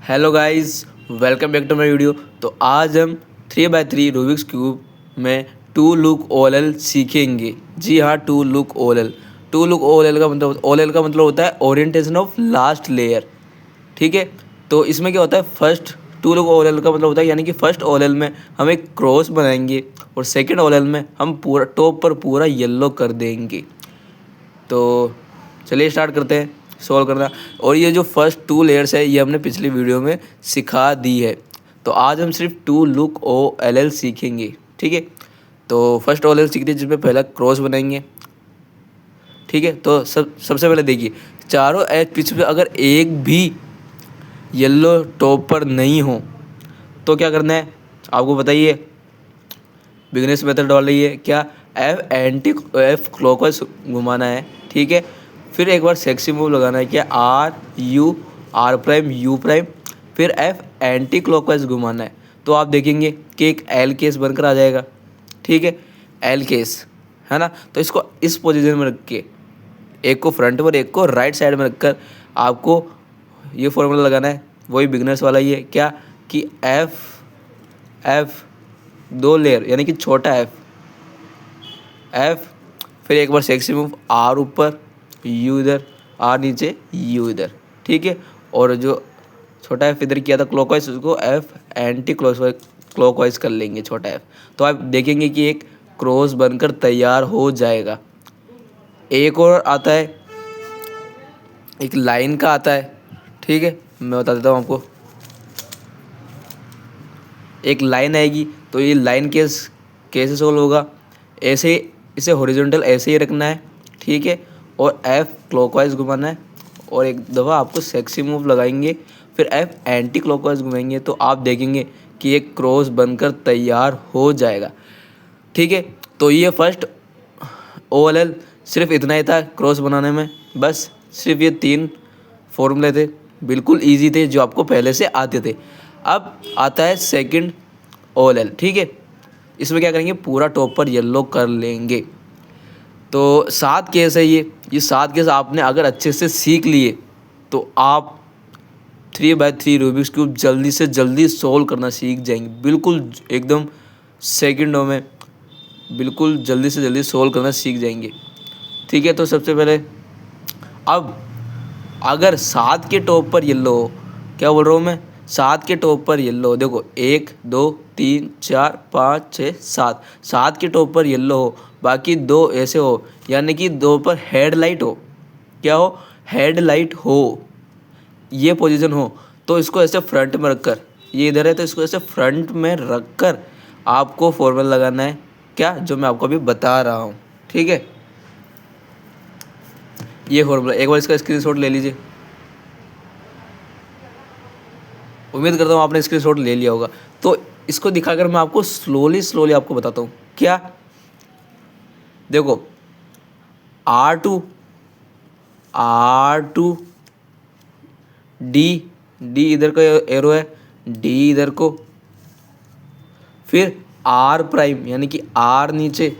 Hello guys, welcome back to my video. तो आज हम 3x3 रूबिक्स क्यूब में टू लुक ओएलएल सीखेंगे। जी हाँ, two look OLL. Two look OLL का मतलब होता है ओरिएंटेशन ऑफ लास्ट लेयर। ठीक है, तो इसमें क्या होता है, फर्स्ट टू लुक ओएलएल का मतलब होता है यानी कि फर्स्ट ओएलएल में हम एक क्रॉस बनाएंगे और सेकेंड ओएलएल में हम पूरा टॉप पर पूरा येलो कर देंगे। तो चलिए स्टार्ट करते हैं सॉल्व करना। और ये जो फर्स्ट टू लेयर्स है ये हमने पिछली वीडियो में सिखा दी है। तो आज हम सिर्फ two look O L L सीखेंगे। ठीक है, तो फर्स्ट ओ एल एल सीखते हैं जिसमें पहला क्रॉस बनाएंगे। ठीक है, तो सबसे पहले देखिए, चारों एज पिच पे अगर एक भी येलो टॉप पर नहीं हो तो क्या करना है आपको बताइए। बिगनेस मेथड डाल रही है क्या, एफ क्लॉकवाइज घुमाना है। ठीक है, फिर एक बार सेक्सी मूव लगाना है क्या, आर प्राइम यू प्राइम, फिर एफ एंटी क्लॉकवाइज घुमाना है। तो आप देखेंगे कि एक एल केस बनकर आ जाएगा। ठीक है, एल केस है ना। तो इसको इस पोजीशन में रख के, एक को फ्रंट पर एक को राइट साइड में रखकर आपको ये फॉर्मूला लगाना है, वही बिगनर्स वाला ही है क्या, कि एफ दो लेयर यानी कि छोटा एफ, फिर एक बार सेक्सी मूव आर ऊपर यू इधर, आर नीचे यू इधर। ठीक है, और जो छोटा एफ इधर किया था क्लॉकवाइज, उसको एफ एंटी क्लॉकवाइज कर लेंगे छोटा एफ। तो आप देखेंगे कि एक क्रॉस बनकर तैयार हो जाएगा। एक और आता है, एक लाइन का आता है। ठीक है, मैं बता देता हूँ आपको। एक लाइन आएगी तो ये लाइन कैसे सोल्व होगा, ऐसे इसे हॉरिजॉन्टल ऐसे ही रखना है। ठीक है, और एफ क्लॉकवाइज घुमाना है और एक दफ़ा आपको सेक्सी मूव लगाएंगे, फिर एफ एंटी क्लॉकवाइज घुमाएंगे तो आप देखेंगे कि एक क्रॉस बनकर तैयार हो जाएगा। ठीक है, तो ये फर्स्ट ओ एल एल सिर्फ इतना ही था क्रॉस बनाने में। बस सिर्फ ये 3 फॉर्मूले थे, बिल्कुल ईजी थे, जो आपको पहले से आते थे। अब आता है सेकंड ओ एल एल। ठीक है, इसमें क्या करेंगे, पूरा टॉप पर येलो कर लेंगे। तो 7 केस है ये 7 केस आपने अगर अच्छे से सीख लिए तो आप 3x3 रूबिक्स क्यूब जल्दी से जल्दी सोल्व करना सीख जाएंगे। बिल्कुल एकदम सेकंडों में, बिल्कुल जल्दी से जल्दी सोल्व करना सीख जाएंगे। ठीक है, तो सबसे पहले अब अगर 7 के टॉप पर येलो हो, क्या बोल रहा हूँ मैं, 7 के टॉप पर येलो हो, देखो 1 2 3 4 5 6 7, 7 के टॉप पर येलो हो, बाकी 2 ऐसे हो, यानी कि 2 पर हेडलाइट हो, क्या हो, हेडलाइट हो, ये पोजीशन हो, तो इसको ऐसे फ्रंट में रखकर, ये इधर है तो इसको ऐसे फ्रंट में रखकर आपको फॉर्मूला लगाना है क्या, जो मैं आपको अभी बता रहा हूँ। ठीक है, ये फॉर्मूला एक बार इसका स्क्रीनशॉट ले लीजिए। उम्मीद करता हूँ आपने स्क्रीनशॉट ले लिया होगा। तो इसको दिखाकर मैं आपको स्लोली आपको बताता हूँ क्या। देखो R2 डी इधर का एरो है, डी इधर को, फिर आर प्राइम यानी कि आर नीचे,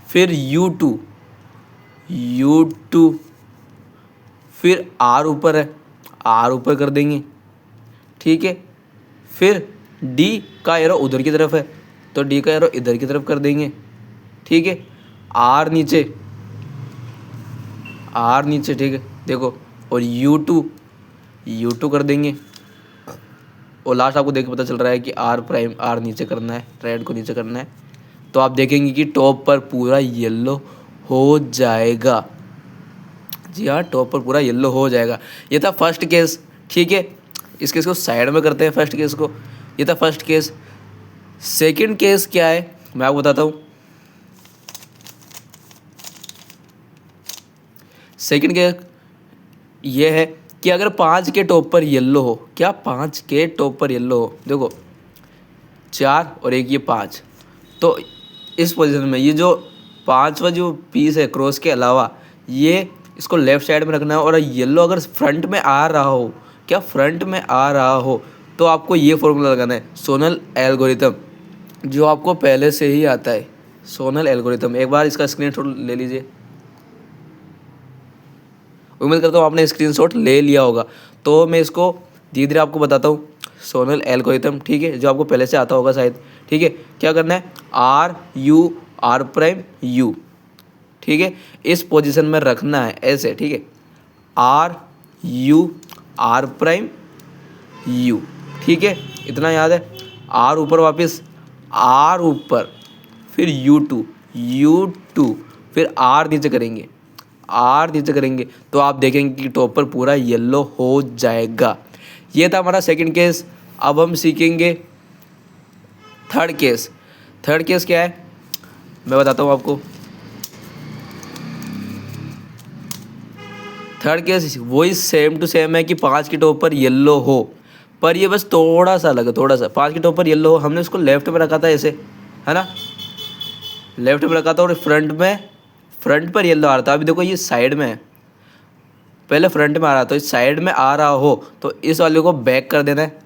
फिर U2 फिर आर ऊपर है, आर ऊपर कर देंगे। ठीक है, फिर डी का एरो उधर की तरफ है तो डी का एरो इधर की तरफ कर देंगे। ठीक है, आर नीचे, ठीक है देखो, और U2 कर देंगे। और लास्ट आपको देख के पता चल रहा है कि आर प्राइम आर नीचे करना है, रेड को नीचे करना है। तो आप देखेंगे कि टॉप पर पूरा येलो हो जाएगा। जी हाँ, टॉप पर पूरा येलो हो जाएगा। ये था फर्स्ट केस। ठीक है, इस केस को साइड में करते हैं, फर्स्ट केस को। ये था फर्स्ट केस। सेकंड केस क्या है मैं आपको बताता हूँ। सेकंड केस ये है कि अगर 5 के टॉप पर येलो हो, क्या 5 के टॉप पर येलो हो, देखो 4 और एक ये 5, तो इस पोजीशन में ये जो 5वां जो पीस है क्रॉस के अलावा, ये इसको लेफ्ट साइड में रखना है। और येलो अगर फ्रंट में आ रहा हो, क्या फ्रंट में आ रहा हो, तो आपको ये फॉर्मूला लगाना है, सोनल एल्गोरिथम, जो आपको पहले से ही आता है। सोनल एल्गोरिथम, एक बार इसका स्क्रीनशॉट ले लीजिए। उम्मीद करता हूँ आपने स्क्रीनशॉट ले लिया होगा। तो मैं इसको धीरे धीरे आपको बताता हूँ सोनल एल्गोरिथम, ठीक है, जो आपको पहले से आता होगा शायद, ठीक है। क्या करना है, R U R prime U, ठीक है, इस पोजीशन में रखना है ऐसे, ठीक है, R U R prime U, ठीक है, इतना याद है। आर ऊपर वापस, आर ऊपर, फिर यू टू, फिर आर नीचे करेंगे, आर नीचे करेंगे, तो आप देखेंगे कि टॉप पर पूरा येलो हो जाएगा। ये था हमारा सेकंड केस। अब हम सीखेंगे थर्ड केस। थर्ड केस क्या है मैं बताता हूँ आपको। थर्ड केस वही सेम टू सेम है कि 5 के टॉप पर येलो हो, पर ये बस थोड़ा सा अलग है, थोड़ा सा। 5 के टॉप पर येलो हो, हमने इसको लेफ्ट में रखा था ऐसे, है ना, लेफ्ट में रखा था, और फ्रंट पर येलो आ रहा था। अभी देखो ये साइड में है, पहले फ्रंट में आ रहा था, इस साइड में आ रहा हो तो इस वाले को बैक कर देना है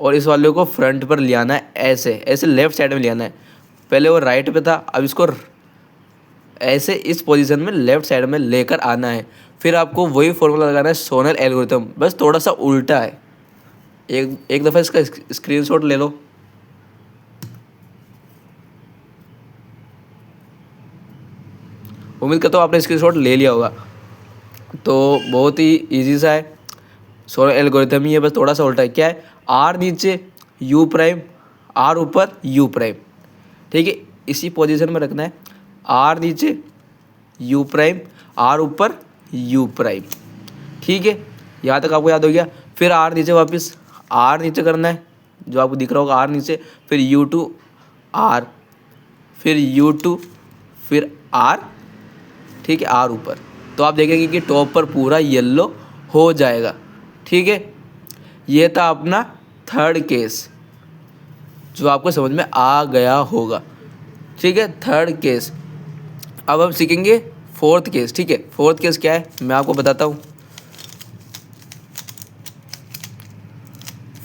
और इस वाले को फ्रंट पर ले आना है, ऐसे ऐसे लेफ्ट साइड में ले आना है। पहले वो राइट पे था, अब इसको ऐसे इस पोजीशन में लेफ्ट साइड में लेकर आना है। फिर आपको वही फॉर्मूला लगाना है सोनल एल्गोरिथम, बस थोड़ा सा उल्टा है। एक दफ़ा इसका स्क्रीनशॉट ले लो। उम्मीद करता हूँ आपने स्क्रीनशॉट ले लिया होगा। तो बहुत ही इजी सा है, सोनल एल्गोरिथम ही है, बस थोड़ा सा उल्टा है। क्या है, आर नीचे यू प्राइम, आर ऊपर यू प्राइम, ठीक है, इसी पोजीशन में रखना है। आर नीचे यू प्राइम, आर ऊपर यू प्राइम, ठीक है, यहाँ तक आपको याद हो गया। फिर आर नीचे वापस, आर नीचे करना है, जो आपको दिख रहा होगा आर नीचे, फिर यू टू आर, फिर यू टू, फिर आर, ठीक है, आर ऊपर। तो आप देखेंगे कि टॉप पर पूरा येलो हो जाएगा, ठीक है। ये था अपना थर्ड केस जो आपको समझ में आ गया होगा, ठीक है, थर्ड केस। अब हम सीखेंगे फोर्थ केस, ठीक है। फोर्थ केस क्या है मैं आपको बताता हूँ।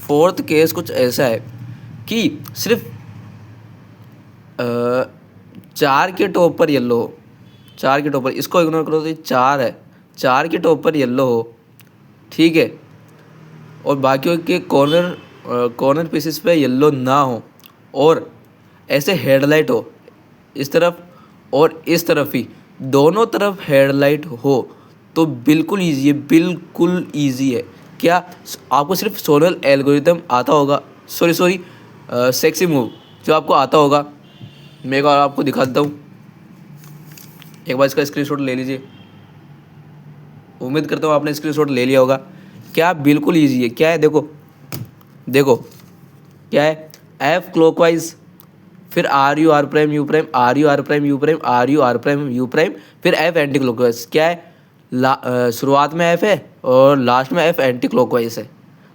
फोर्थ केस कुछ ऐसा है कि सिर्फ 4 के टॉप पर येलो हो, 4 के टॉप पर, इसको इग्नोर करो तो ये 4 है, 4 के टॉप पर येलो हो, ठीक है, और बाकियों के कॉर्नर पीसेस पे येलो ना हो, और ऐसे हेडलाइट हो इस तरफ और इस तरफ ही, दोनों तरफ हेडलाइट हो, तो बिल्कुल ईजी है, बिल्कुल ईजी है। क्या आपको सिर्फ सोनल एल्गोरिथम आता होगा, सॉरी सेक्सी मूव जो आपको आता होगा, मैं एक बार आपको दिखा देता हूँ। एक बार इसका स्क्रीनशॉट ले लीजिए। उम्मीद करता हूँ आपने स्क्रीनशॉट ले लिया होगा। क्या बिल्कुल ईजी है। क्या है, देखो देखो क्या है, एफ क्लॉकवाइज, फिर R U R prime U prime, R U R prime U prime, R U R prime U prime, फिर एफ एंटी क्लॉकवाइज। क्या है, शुरुआत में एफ है और लास्ट में एफ एंटी क्लॉकवाइज है,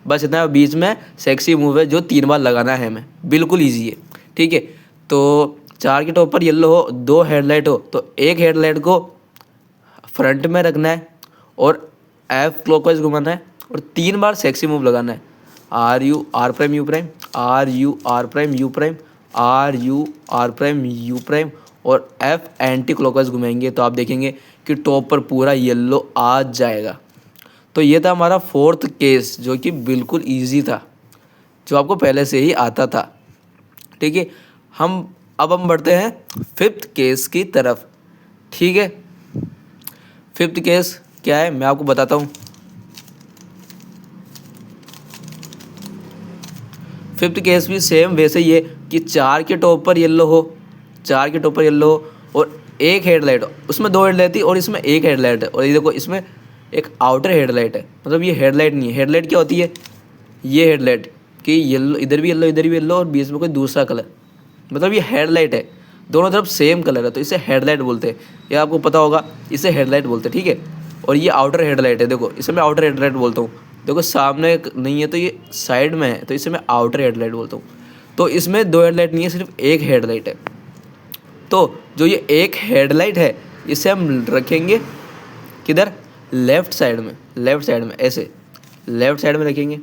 बस इतना। बीच में सेक्सी मूव है जो 3 बार लगाना है हमें, बिल्कुल ईजी है, ठीक है। तो 4 के टॉप पर येलो हो, 2 हेडलाइट हो, तो एक हेडलाइट को फ्रंट में रखना है और एफ क्लॉकवाइज घुमाना है और 3 बार सेक्सी मूव लगाना है। R U R prime U prime, R U R prime U prime, R U R prime U prime, और एफ एंटी क्लॉकवाइज घुमाएंगे तो आप देखेंगे कि टॉप पर पूरा येलो आ जाएगा। तो ये था हमारा फोर्थ केस जो कि बिल्कुल ईजी था, जो आपको पहले से ही आता था, ठीक है। अब हम बढ़ते हैं फिफ्थ केस की तरफ, ठीक है। फिफ्थ केस क्या है मैं आपको बताता हूँ। फिफ्थ केस भी सेम वैसे ही है कि 4 के टॉप पर येलो हो, 4 के टॉप पर येलो हो और एक हेडलाइट हो, उसमें 2 हेडलाइट थी और इसमें एक हेडलाइट है, और ये देखो इसमें एक आउटर हेडलाइट है, मतलब ये हेडलाइट नहीं है। हेडलाइट क्या होती है, ये हेडलाइट कि येलो, इधर भी येलो इधर भी येलो और बीच में कोई दूसरा कलर, मतलब ये हेडलाइट है, दोनों तरफ सेम कलर है, तो इसे हेडलाइट बोलते हैं। ये आपको पता होगा, इसे हेडलाइट बोलते हैं, ठीक है। और ये आउटर हेडलाइट है, देखो इसे मैं आउटर हेडलाइट बोलता हूँ। देखो सामने नहीं है तो ये साइड में है, तो इसे मैं आउटर हेडलाइट बोलता हूँ। तो इसमें 2 हेडलाइट नहीं है, सिर्फ एक हेडलाइट है। तो जो ये एक हेडलाइट है इसे हम रखेंगे किधर, लेफ़्ट साइड में, लेफ़्ट साइड में ऐसे लेफ़्ट साइड में रखेंगे।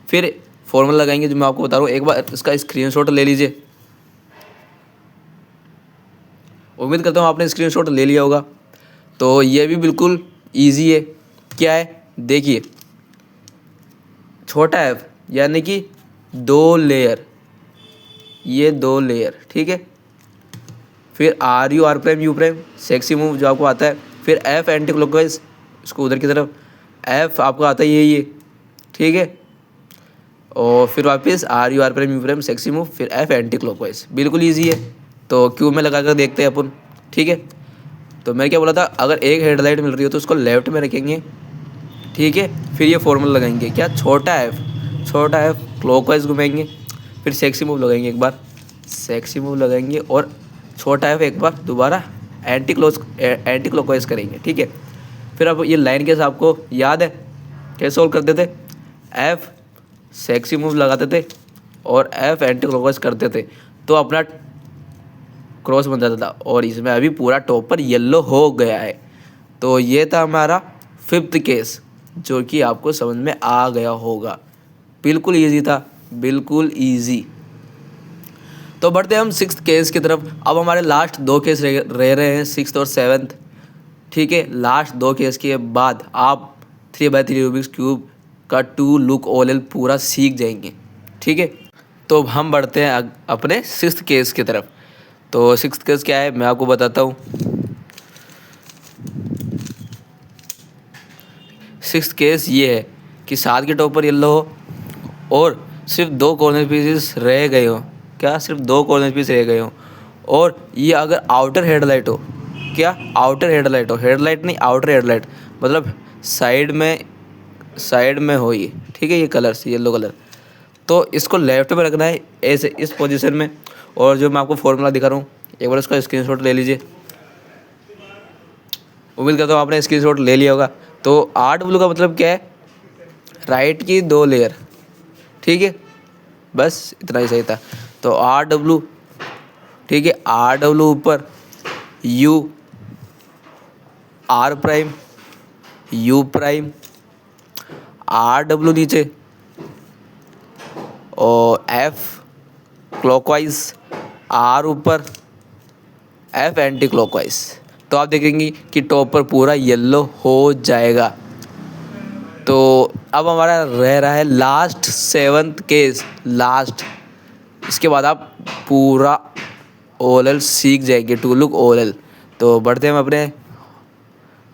फिर फॉर्मूला लगाएंगे जो मैं आपको बता रहा हूँ, एक बार इसका स्क्रीनशॉट ले लीजिए। उम्मीद करता हूँ आपने स्क्रीनशॉट ले लिया होगा। तो ये भी बिल्कुल ईजी है। क्या है देखिए, छोटा एफ यानी कि 2 लेयर, ये 2 लेयर, ठीक है। फिर R U R prime U prime sexy move जो आपको आता है। फिर एफ एंटी क्लॉकवाइज, इसको उधर की तरफ, एफ आपको आता है ये, ठीक है। और फिर वापस R U R prime U prime sexy move, फिर एफ एंटी क्लॉकवाइज, बिल्कुल ईजी है। तो क्यू में लगा कर देखते हैं अपन, ठीक है। तो मैं क्या बोला था, अगर एक हेडलाइट मिल रही हो तो उसको लेफ्ट में रखेंगे, ठीक है। फिर ये फॉर्मूला लगाएंगे क्या, छोटा एफ क्लॉकवाइज घुमाएंगे, फिर सेक्सी मूव लगाएंगे एक बार, सेक्सी मूव लगाएंगे, और छोटा एफ एक बार दोबारा एंटी क्लॉकवाइज करेंगे, ठीक है। फिर अब ये लाइन केस आपको याद है कैसे सोल्व करते थे, एफ सेक्सी मूव लगाते थे और एफ एंटी क्लॉकवाइज करते थे तो अपना क्रॉस बन जाता था। और इसमें अभी पूरा टॉप पर येलो हो गया है। तो ये था हमारा 5th केस, जो कि आपको समझ में आ गया होगा। बिल्कुल ईजी था, बिल्कुल ईजी। तो बढ़ते हैं हम 6th केस की तरफ। अब हमारे लास्ट 2 केस रह रहे हैं, 6th और 7th, ठीक है। लास्ट 2 केस के बाद आप 3x3 रूबिक्स क्यूब का 2 लुक OLL पूरा सीख जाएंगे, ठीक है। तो हम बढ़ते हैं अपने 6th केस की तरफ। तो 6th केस क्या है मैं आपको बताता हूँ। 6th केस ये है कि 7 के टॉप पर येलो हो और सिर्फ 2 कॉर्नर पीसेस रह गए हो, क्या सिर्फ 2 कॉर्नर पीस रह गए हो, और ये अगर आउटर हेडलाइट हो, क्या आउटर हेडलाइट हो, हेडलाइट नहीं आउटर हेडलाइट, मतलब साइड में हो ये, ठीक है। ये कलर येलो कलर, तो इसको लेफ्ट में रखना है ऐसे इस पोजीशन में। और जो मैं आपको फॉर्मूला दिखा रहा हूँ एक बार उसका स्क्रीनशॉट ले लीजिए। उम्मीद करता हूँ आपने स्क्रीनशॉट ले लिया होगा। तो RW का मतलब क्या है, राइट की 2 लेयर, ठीक है। बस इतना ही सही था। तो RW, ठीक है, RW ऊपर, U R prime U prime, RW नीचे, और F क्लॉकवाइज, R ऊपर, F एंटी क्लॉकवाइज। तो आप देखेंगे कि टॉप पर पूरा येलो हो जाएगा। तो अब हमारा रह रहा है लास्ट 7th केस, लास्ट। इसके बाद आप पूरा OLL सीख जाएंगे, 2 लुक OLL। तो बढ़ते हैं हम अपने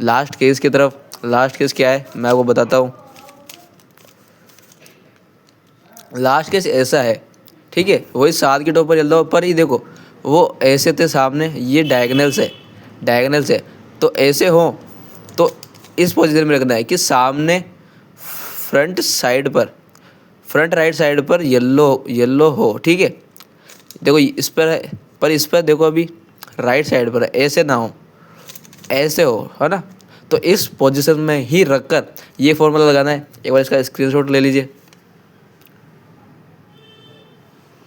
लास्ट केस की तरफ। लास्ट केस क्या है मैं आपको बताता हूँ। लास्ट केस ऐसा है, ठीक है, वही 7 के टॉप पर येलो पर ही देखो वो ऐसे थे सामने, ये डायगोनल से तो ऐसे हो तो इस पोजीशन में रखना है कि सामने फ्रंट राइट साइड पर येलो हो, ठीक है। देखो इस पर है, पर इस पर देखो अभी राइट साइड पर है, ऐसे ना हो, ऐसे हो, है ना। तो इस पोजीशन में ही रखकर ये फॉर्मूला लगाना है। एक बार इसका स्क्रीनशॉट ले लीजिए।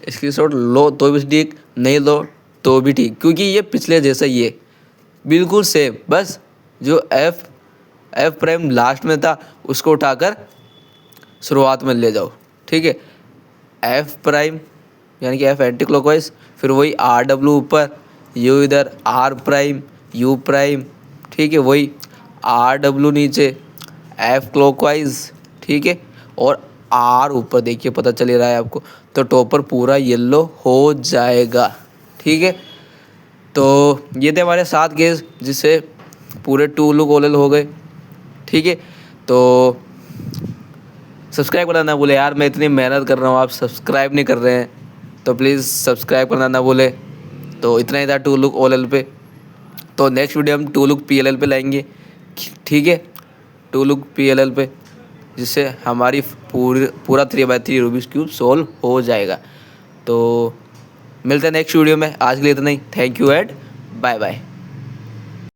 स्क्रीनशॉट लो तो भी ठीक, नहीं लो तो भी ठीक, क्योंकि ये पिछले जैसा ही है, बिल्कुल सेम। बस जो एफ प्राइम लास्ट में था उसको उठाकर शुरुआत में ले जाओ, ठीक है। एफ प्राइम यानी कि एफ एंटी क्लॉकवाइज, फिर वही RW ऊपर, यू इधर, R प्राइम U प्राइम, ठीक है, वही RW नीचे, F क्लॉकवाइज, ठीक है, और R ऊपर। देखिए पता चल रहा है आपको। तो टॉप पर पूरा येलो हो जाएगा, ठीक है। तो ये थे हमारे 7 केस जिससे पूरे 2 लुक OLL हो गए, ठीक है। तो सब्सक्राइब करना ना भूले यार, मैं इतनी मेहनत कर रहा हूँ, आप सब्सक्राइब नहीं कर रहे हैं, तो प्लीज़ सब्सक्राइब करना ना भूले। तो इतना ही था 2 लुक OLL पे। तो नेक्स्ट वीडियो हम 2 लुक PLL पे लाएंगे, ठीक है, 2 लुक PLL पे, जिससे हमारी पूरा 3x3 रूबिक्स क्यूब सोल्व हो जाएगा। तो मिलते हैं नेक्स्ट वीडियो में। आज के लिए इतना ही। Thank you and bye bye.